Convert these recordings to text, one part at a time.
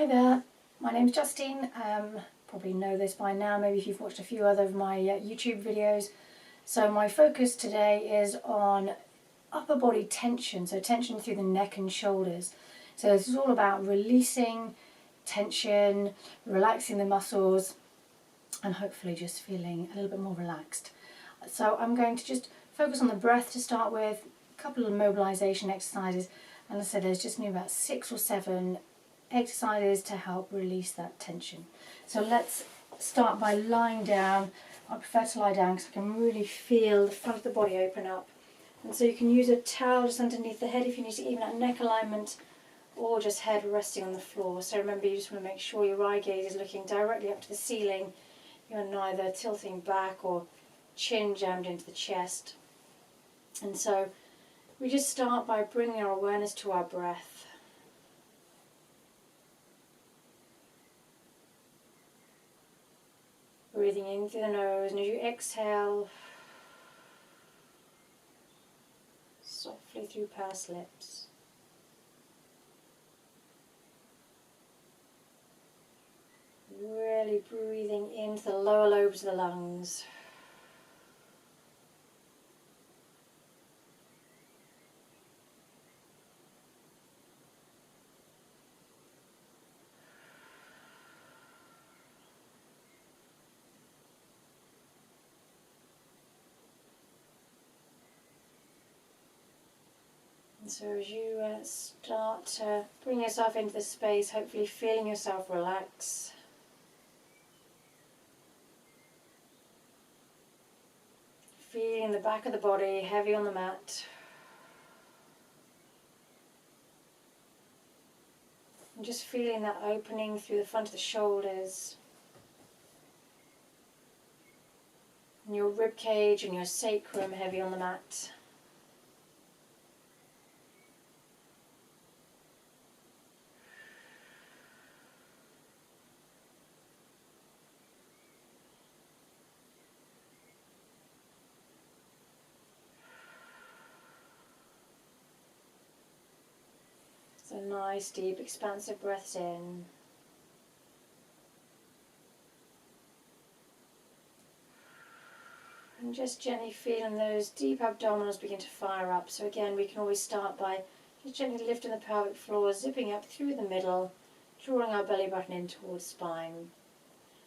Hi there, my name's Justine. Probably know this by now, maybe if you've watched a few other of my YouTube videos. So my focus today is on upper body tension, so tension through the neck and shoulders. So this is all about releasing tension, relaxing the muscles, and hopefully just feeling a little bit more relaxed. So I'm going to just focus on the breath to start with, a couple of mobilization exercises, and as I said, there's just maybe about 6 or 7 exercises to help release that tension. So let's start by lying down. I prefer to lie down because I can really feel the front of the body open up. And so you can use a towel just underneath the head if you need to even out neck alignment, or just head resting on the floor. So remember, you just want to make sure your eye gaze is looking directly up to the ceiling. You're neither tilting back or chin jammed into the chest. And so we just start by bringing our awareness to our breath. Breathing in through the nose, and as you exhale, softly through pursed lips. Really breathing into the lower lobes of the lungs. So as you start to bring yourself into the space, hopefully feeling yourself relax. Feeling the back of the body heavy on the mat. And just feeling that opening through the front of the shoulders. And your rib cage and your sacrum heavy on the mat. So nice, deep, expansive breaths in. And just gently feeling those deep abdominals begin to fire up. So again, we can always start by just gently lifting the pelvic floor, zipping up through the middle, drawing our belly button in towards spine.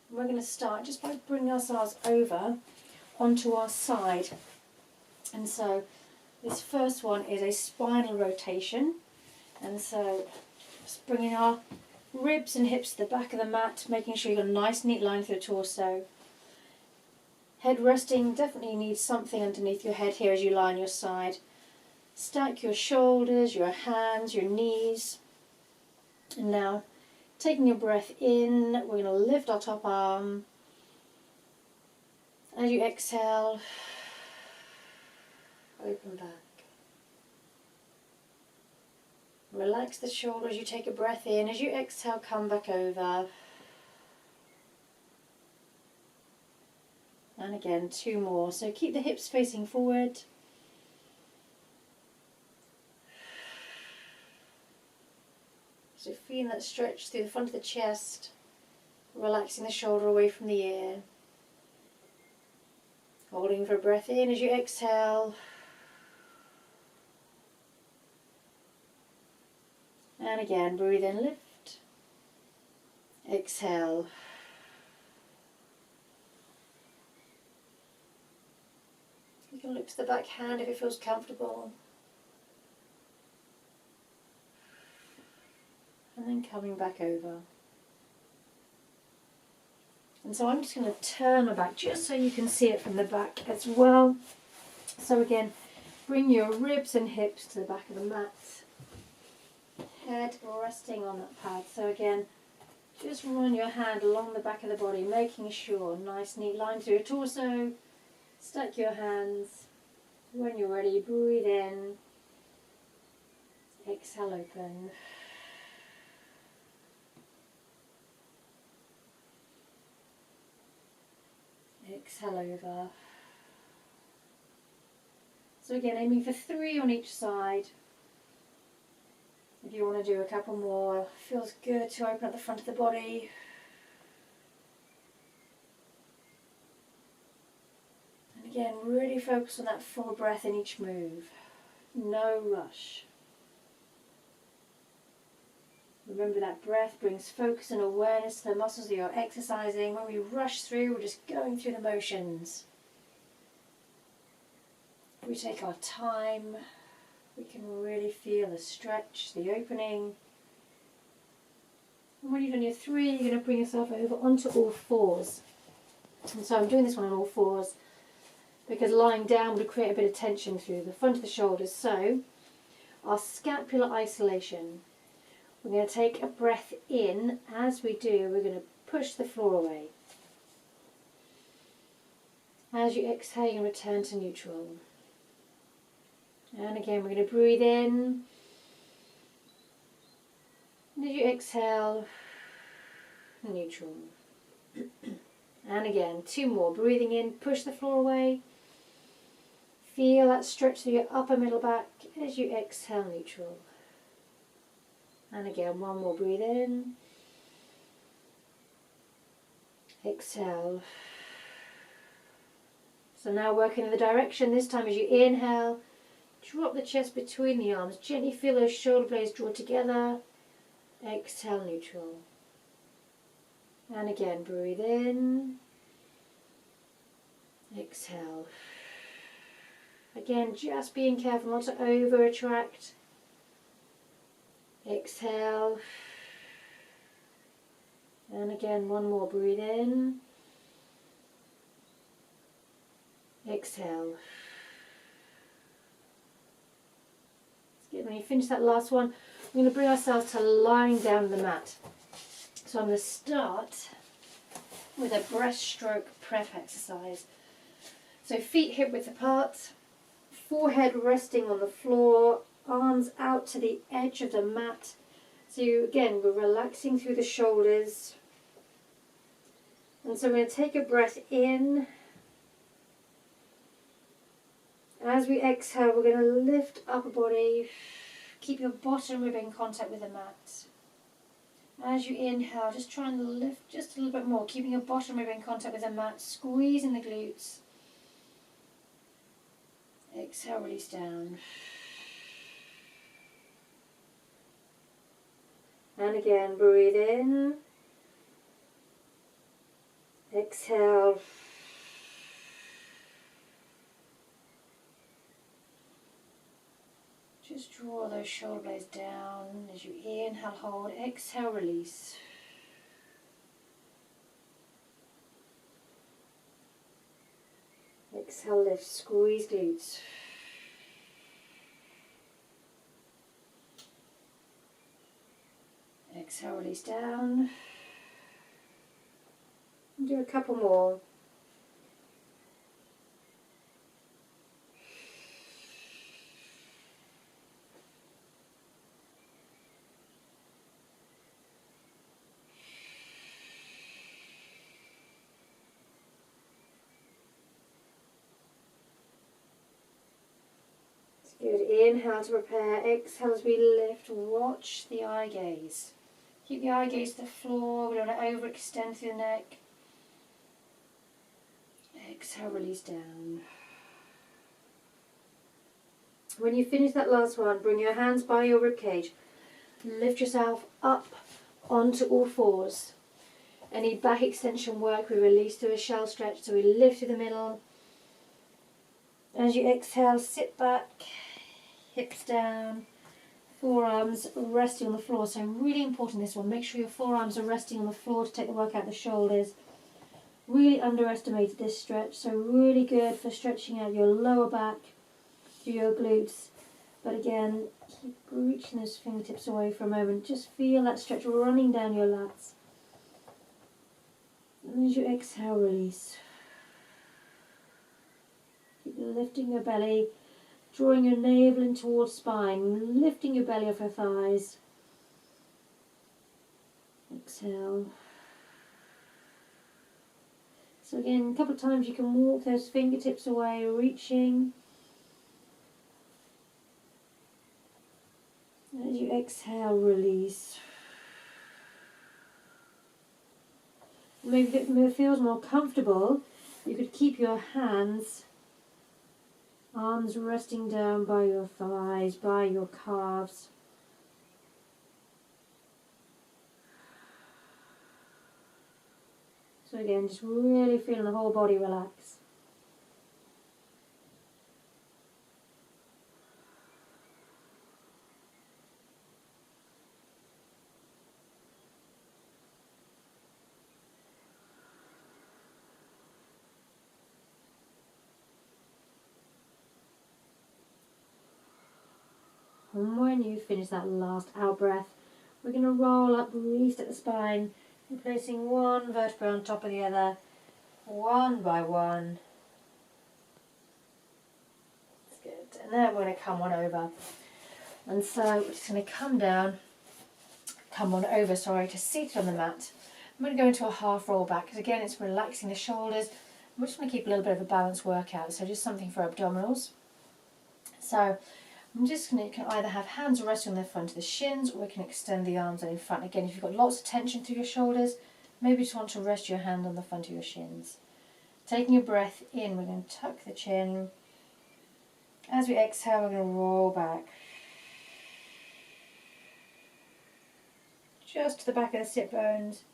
And we're going to start just by bringing ourselves over onto our side. And so this first one is a spinal rotation. And so just bringing our ribs and hips to the back of the mat, making sure you've got a nice neat line through the torso. Head resting, definitely need something underneath your head here as you lie on your side. Stack your shoulders, your hands, your knees. And now, taking your breath in, we're going to lift our top arm. As you exhale, open back. Relax the shoulders, you take a breath in. As you exhale, come back over. And again, 2 more. So keep the hips facing forward. So feeling that stretch through the front of the chest, relaxing the shoulder away from the ear. Holding for a breath in as you exhale. And again, breathe in, lift. Exhale. You can look to the back hand if it feels comfortable. And then coming back over. And so I'm just going to turn my back just so you can see it from the back as well. So again, bring your ribs and hips to the back of the mat. Head resting on that pad. So again, just run your hand along the back of the body, making sure nice neat line through your torso. Stack your hands. When you're ready, breathe in. Exhale, open. Exhale over. So again, aiming for 3 on each side. If you want to do a couple more, feels good to open up the front of the body. And again, really focus on that full breath in each move. No rush. Remember that breath brings focus and awareness to the muscles that you're exercising. When we rush through, we're just going through the motions. If we take our time, we can really feel the stretch, the opening. And when you've done your 3, you're going to bring yourself over onto all 4s. And so I'm doing this one on all 4s because lying down would create a bit of tension through the front of the shoulders. So our scapular isolation. We're going to take a breath in. As we do, we're going to push the floor away. As you exhale, you return to neutral. And again, we're going to breathe in. And as you exhale, neutral. And again, 2 more. Breathing in, push the floor away. Feel that stretch through your upper middle back. As you exhale, neutral. And again, 1 more. Breathe in. Exhale. So now working in the direction. This time as you inhale, drop the chest between the arms. Gently feel those shoulder blades draw together. Exhale, neutral. And again, breathe in. Exhale. Again, just being careful not to over-attract. Exhale. And again, 1 more. Breathe in. Exhale. When you finish that last one, we're going to bring ourselves to lying down on the mat. So I'm going to start with a breaststroke prep exercise. So feet hip width apart, forehead resting on the floor, arms out to the edge of the mat. So again, we're relaxing through the shoulders. And so we're going to take a breath in. As we exhale, we're going to lift upper body. Keep your bottom rib in contact with the mat. As you inhale, just try and lift just a little bit more, keeping your bottom rib in contact with the mat, squeezing the glutes. Exhale, release down. And again, breathe in. Exhale. Just draw those shoulder blades down as you inhale, hold, exhale, release. Exhale, lift, squeeze glutes. Exhale, release down. And do a couple more. Good. Inhale to prepare. Exhale as we lift. Watch the eye gaze. Keep the eye gaze to the floor. We don't want to overextend through the neck. Exhale, release down. When you finish that last one, bring your hands by your ribcage. Lift yourself up onto all 4s. Any back extension work, we release through a shell stretch. So we lift through the middle. As you exhale, sit back, hips down, forearms resting on the floor. So really important this one. Make sure your forearms are resting on the floor to take the work out of the shoulders. Really underestimated this stretch. So really good for stretching out your lower back through your glutes. But again, keep reaching those fingertips away for a moment. Just feel that stretch running down your lats. And as you exhale, release. Keep lifting your belly, drawing your navel in towards spine, lifting your belly off your thighs. Exhale. So again, a couple of times you can walk those fingertips away, reaching. As you exhale, release. Maybe if it feels more comfortable, you could keep your hands, arms resting down by your thighs, by your calves. So again, just really feeling the whole body relax. And when you finish that last out breath, we're going to roll up, release at the spine, and placing one vertebra on top of the other, one by one. That's good. And then we're going to come on over. And so we're just going to come on over, to seated on the mat. I'm going to go into a half roll back, because again it's relaxing the shoulders. We're just going to keep a little bit of a balanced workout, so just something for abdominals. So I'm just going to, you can either have hands resting on the front of the shins, or we can extend the arms out in front. Again, if you've got lots of tension through your shoulders, maybe just want to rest your hand on the front of your shins. Taking a breath in, we're going to tuck the chin. As we exhale, we're going to roll back. Just to the back of the sit bones.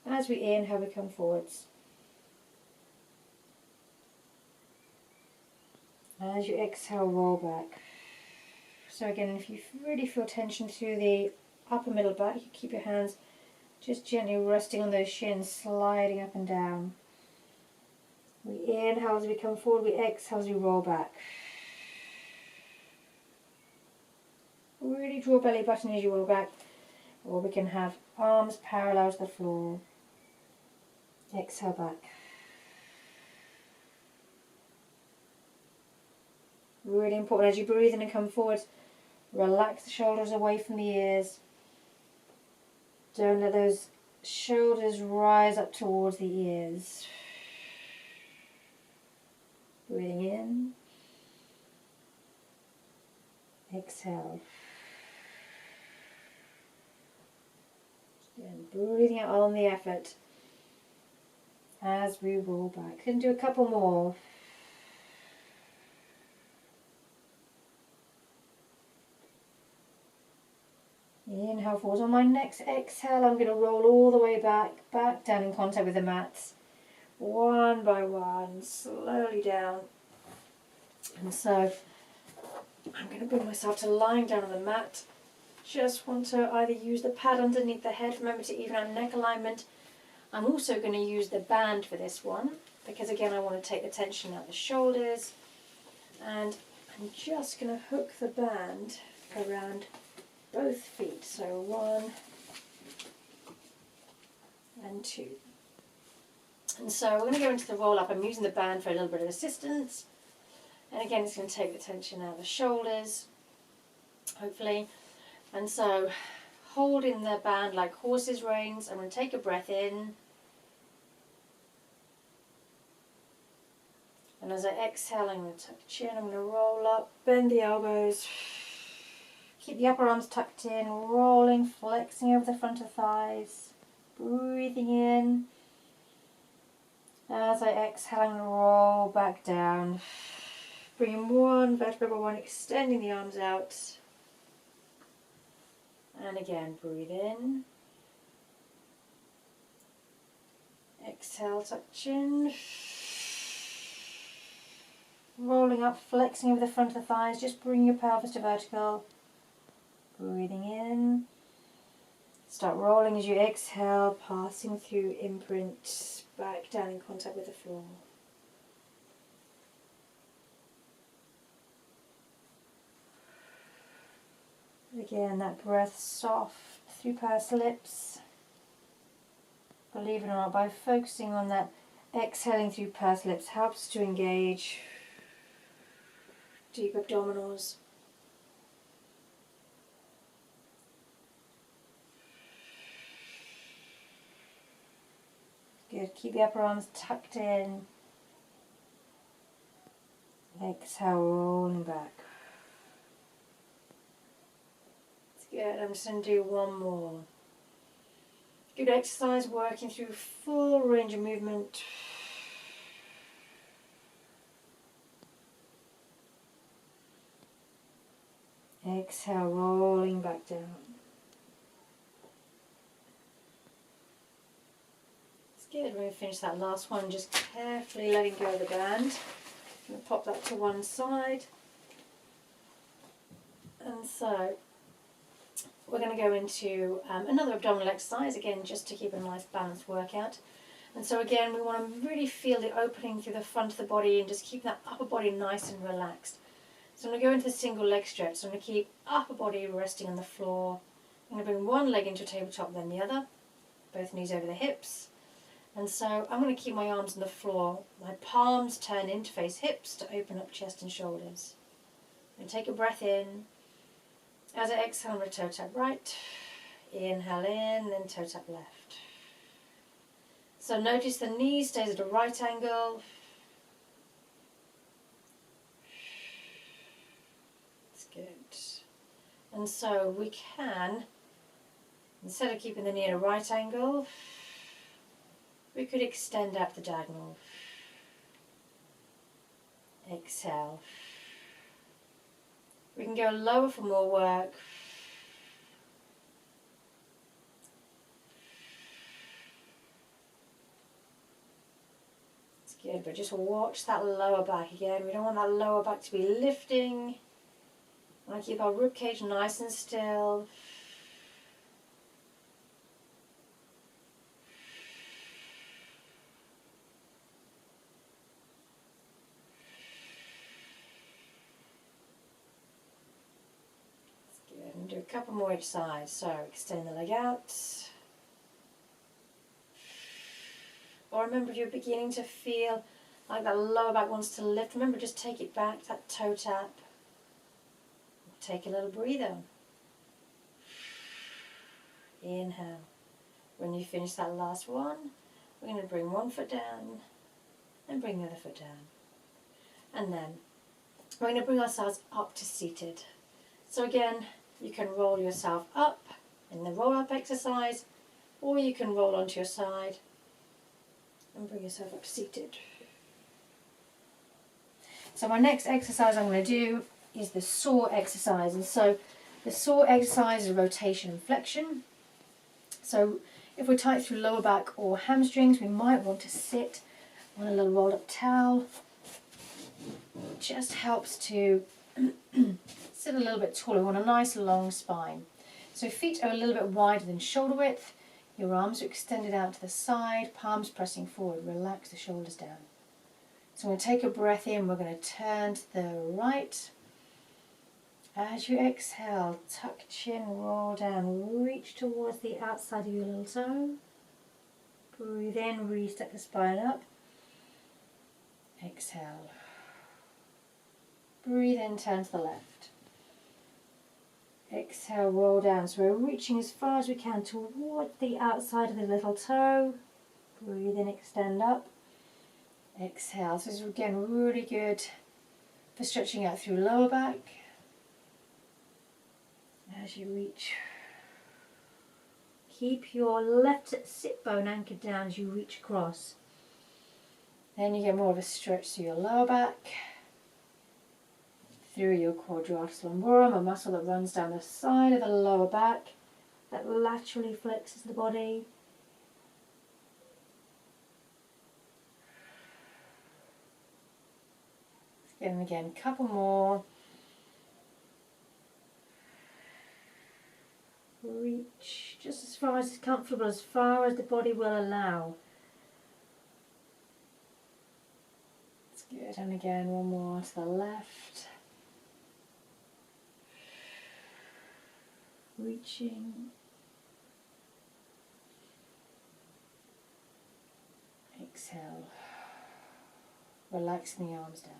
As we inhale, we come forwards. As you exhale, roll back. So again, if you really feel tension through the upper middle back, you keep your hands just gently resting on those shins, sliding up and down. We inhale as we come forward, we exhale as we roll back. Really draw belly button as you roll back, or we can have arms parallel to the floor. Exhale back. Really important as you breathe in and come forward, relax the shoulders away from the ears. Don't let those shoulders rise up towards the ears. Breathing in. Exhale. And breathing out on the effort as we roll back. Can do a couple more. Inhale forward. On my next exhale, I'm going to roll all the way back down in contact with the mat. One by one, slowly down. And so I'm going to bring myself to lying down on the mat. Just want to either use the pad underneath the head, remember to even out neck alignment. I'm also going to use the band for this one, because again I want to take the tension out of the shoulders. And I'm just going to hook the band around both feet, so 1 and 2. And so we're going to go into the roll up. I'm using the band for a little bit of assistance, and again it's going to take the tension out of the shoulders, hopefully. And so holding the band like horse's reins, I'm going to take a breath in, and as I exhale I'm going to tuck the chin, I'm going to roll up, bend the elbows. Keep the upper arms tucked in, rolling, flexing over the front of the thighs. Breathing in. As I exhale, I'm going to roll back down. Bringing one vertebra by one, extending the arms out. And again, breathe in. Exhale, tuck chin. Rolling up, flexing over the front of the thighs. Just bring your pelvis to vertical. Breathing in. Start rolling as you exhale, passing through imprint, back down in contact with the floor. Again, that breath soft through pursed lips. Believe it or not, by focusing on that exhaling through pursed lips helps to engage deep abdominals. Good. Keep the upper arms tucked in. Exhale, rolling back. Good, I'm just going to do one more. Good exercise, working through full range of movement. Exhale, rolling back down. It's good. When we finish that last one, just carefully letting go of the band. I'm going to pop that to one side. And so we're going to go into another abdominal exercise, again, just to keep a nice balanced workout. And so again, we want to really feel the opening through the front of the body and just keep that upper body nice and relaxed. So I'm going to go into the single leg stretch. So I'm going to keep upper body resting on the floor. I'm going to bring one leg into a tabletop, then the other. Both knees over the hips. And so I'm going to keep my arms on the floor. My palms turn in to face hips to open up chest and shoulders. I'm going to take a breath in. As I exhale, I'm going to toe tap right. Inhale in, then toe tap left. So notice the knee stays at a right angle. That's good. And so we can, instead of keeping the knee at a right angle, we could extend up the diagonal. Exhale. We can go lower for more work. It's good, but just watch that lower back again. We don't want that lower back to be lifting. We want to keep our ribcage nice and still. Do a couple more each side. So extend the leg out. Or remember, if you're beginning to feel like that lower back wants to lift, remember, just take it back, that toe tap. Take a little breather. Inhale. When you finish that last one, we're going to bring one foot down and bring the other foot down. And then we're going to bring ourselves up to seated. So again, you can roll yourself up in the roll-up exercise, or you can roll onto your side and bring yourself up seated. So my next exercise I'm going to do is the saw exercise. And so the saw exercise is rotation and flexion. So if we're tight through lower back or hamstrings, we might want to sit on a little rolled up towel. It just helps to sit a little bit taller. We want a nice long spine. So feet are a little bit wider than shoulder width. Your arms are extended out to the side, palms pressing forward. Relax the shoulders down. So I'm going to take a breath in. We're going to turn to the right. As you exhale, tuck chin, roll down, reach towards the outside of your little toe. Breathe in, re-step the spine up. Exhale. Breathe in, turn to the left. Exhale, roll down. So we're reaching as far as we can towards the outside of the little toe. Breathe in, extend up. Exhale. So this is again really good for stretching out through lower back. As you reach, keep your left sit bone anchored down as you reach across. Then you get more of a stretch through your lower back, through your quadratus lumborum, a muscle that runs down the side of the lower back, that laterally flexes the body. And again, a couple more. Reach just as far as it's comfortable, as far as the body will allow. That's good. And again, one more to the left. Reaching. Exhale. Relaxing the arms down.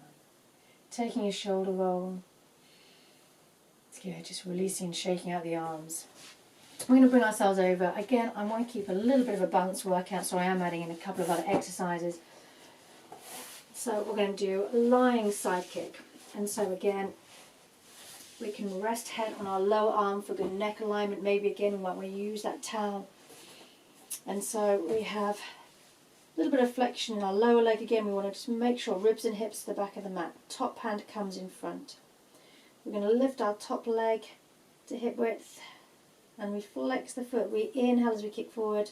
Taking your shoulder roll. It's good, just releasing and shaking out the arms. We're going to bring ourselves over. Again, I want to keep a little bit of a balanced workout, so I am adding in a couple of other exercises. So we're going to do lying side kick. And so again, We can rest head on our lower arm for good neck alignment. Maybe again we might want to use that towel. And so we have a little bit of flexion in our lower leg. Again, we want to just make sure ribs and hips to the back of the mat. Top hand comes in front. We're going to lift our top leg to hip width and we flex the foot. We inhale as we kick forward.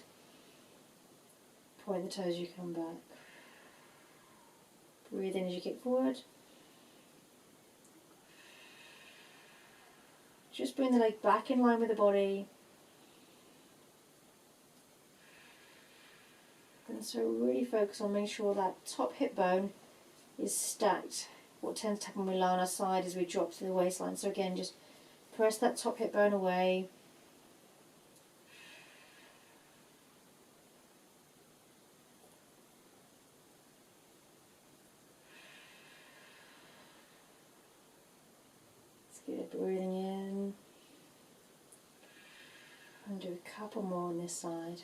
Point the toes, you come back. Breathe in as you kick forward. Just bring the leg back in line with the body. And so really focus on making sure that top hip bone is stacked. What tends to happen when we lie on our side is we drop to the waistline. So again, just press that top hip bone away. It's good, breathing in. And do a couple more on this side.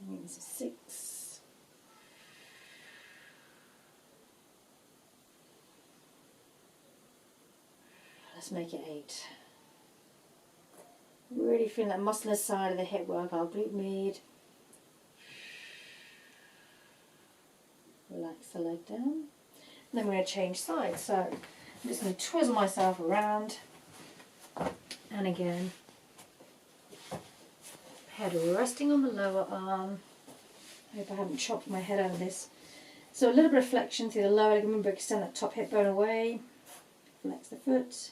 I think this is 6. Let's make it 8. Really feeling that muscular side of the hip work, our glute med. Relax the leg down. And then we're going to change sides. So I'm just going to twizzle myself around. And again, head resting on the lower arm. I hope I haven't chopped my head out of this. So a little bit of flexion through the lower leg. Remember, extend that top hip bone away. Flex the foot.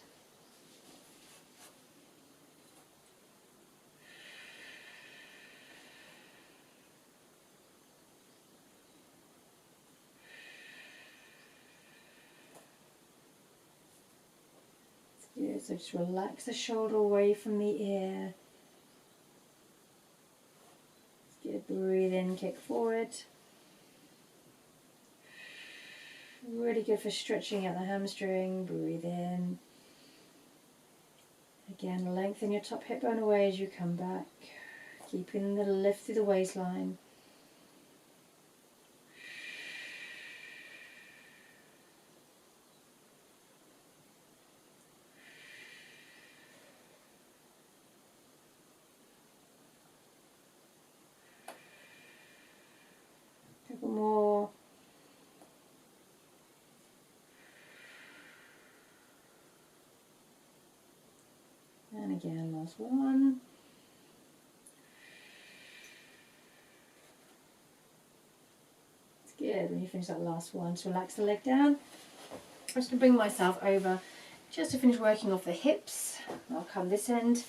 Good. So just relax the shoulder away from the ear. Good. Breathe in, kick forward. Really good for stretching out the hamstring. Breathe in. Again, lengthen your top hip bone away as you come back. Keeping the lift through the waistline. Couple more. And again, last one. It's good. When you finish that last one, just relax the leg down. I'm just going to bring myself over just to finish working off the hips. I'll come this end.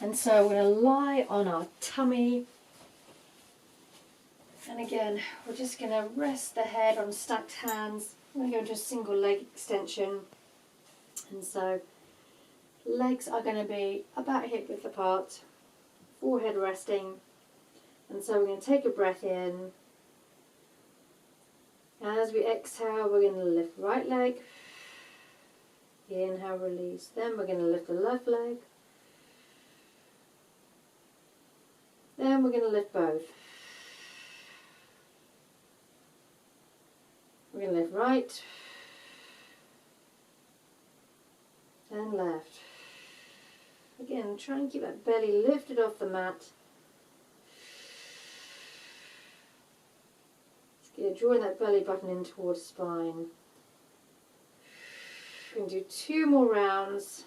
And so we're going to lie on our tummy. And again, we're just going to rest the head on stacked hands. We're going to go into a single leg extension. And so legs are going to be about hip width apart, forehead resting. And so we're going to take a breath in. And as we exhale, we're going to lift right leg. Inhale, release. Then we're going to lift the left leg. Then we're going to lift both. We're going to lift right and left. Again, try and keep that belly lifted off the mat. It's good, drawing that belly button in towards the spine. We're going to do 2 more rounds.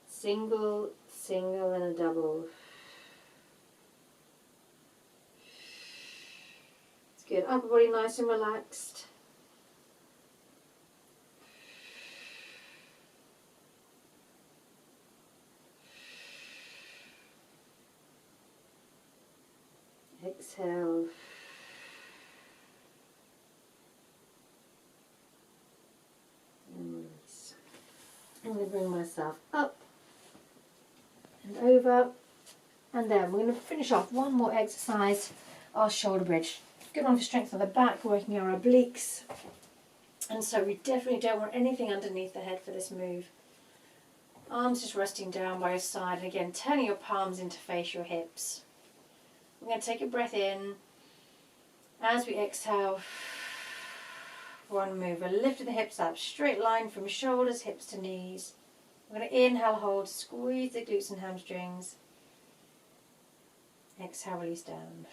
Single, single and a double. It's good, upper body nice and relaxed. Exhale. And release. I'm going to bring myself up and over. And then we're going to finish off one more exercise, our shoulder bridge. Good one for strength of the back, working our obliques. And so we definitely don't want anything underneath the head for this move. Arms just resting down by your side. And again, turning your palms in to face your hips. We're going to take a breath in. As we exhale, one move. We're lifting the hips up, straight line from shoulders, hips to knees. We're going to inhale, hold, squeeze the glutes and hamstrings. Exhale, release down.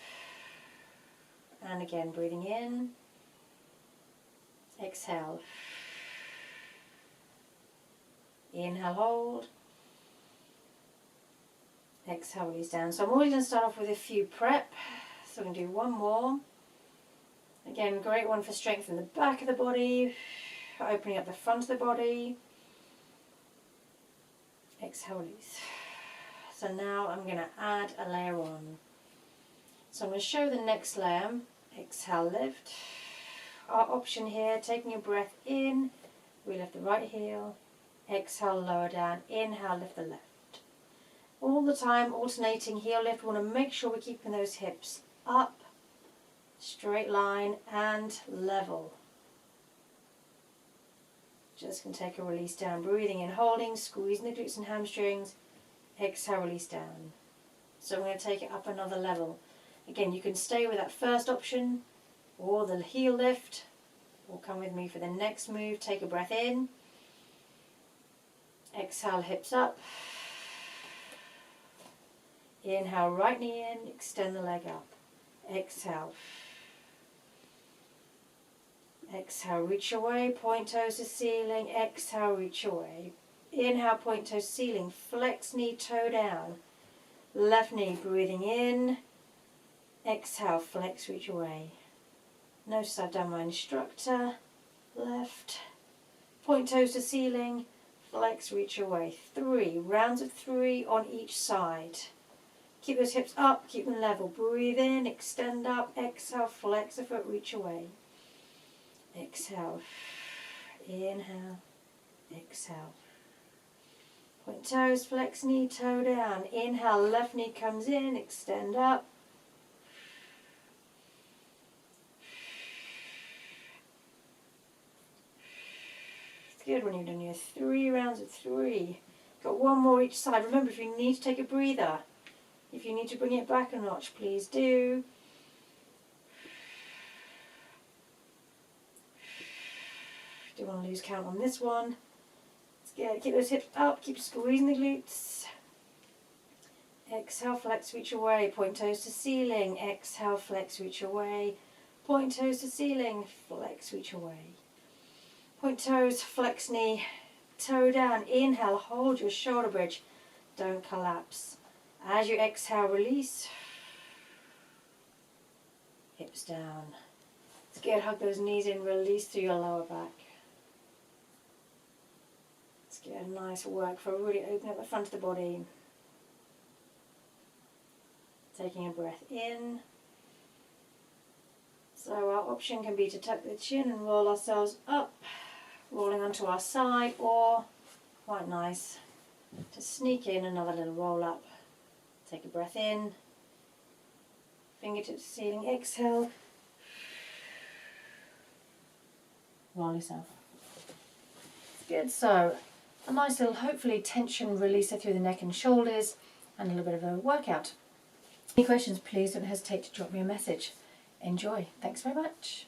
And again, breathing in. Exhale. Inhale, hold. Exhale, release down. So I'm always going to start off with a few prep. So I'm going to do one more. Again, great one for strengthening the back of the body, opening up the front of the body. Exhale, release. So now I'm going to add a layer on. So I'm going to show the next layer. Exhale, lift. Our option here, taking your breath in, we lift the right heel. Exhale, lower down. Inhale, lift the left. All the time, alternating heel lift. We want to make sure we're keeping those hips up, straight line, and level. Just going to take a release down. Breathing in, holding, squeezing the glutes and hamstrings. Exhale, release down. So we're going to take it up another level. Again, you can stay with that first option, or the heel lift, or come with me for the next move. Take a breath in. Exhale, hips up. Inhale, right knee in, extend the leg up. Exhale. Exhale, reach away, point toes to ceiling. Exhale, reach away. Inhale, point toes to ceiling. Flex knee, toe down. Left knee, breathing in. Exhale, flex, reach away. Notice I've done my instructor. Left. Point toes to ceiling. Flex, reach away. 3 rounds of 3 on each side. Keep those hips up, keep them level. Breathe in, extend up, exhale, flex the foot, reach away. Exhale. Inhale. Exhale. Point toes, flex knee, toe down. Inhale, left knee comes in, extend up. It's good when you've done your 3 rounds of 3. Got one more each side. Remember, if you need to take a breather, if you need to bring it back a notch, please do. Don't want to lose count on this one. It's good. Keep those hips up, keep squeezing the glutes. Exhale, flex, reach away. Point toes to ceiling. Exhale, flex, reach away. Point toes to ceiling. Flex, reach away. Point toes, flex knee, toe down. Inhale, hold your shoulder bridge. Don't collapse. As you exhale, release. Hips down. It's good. Hug those knees in. Release through your lower back. Let's get a nice work for really opening up the front of the body. Taking a breath in. So our option can be to tuck the chin and roll ourselves up, rolling onto our side, or quite nice to sneak in another little roll up. Take a breath in, fingertips to ceiling, exhale, roll yourself. Good, so a nice little, hopefully, tension releaser through the neck and shoulders, and a little bit of a workout. Any questions, please don't hesitate to drop me a message. Enjoy. Thanks very much.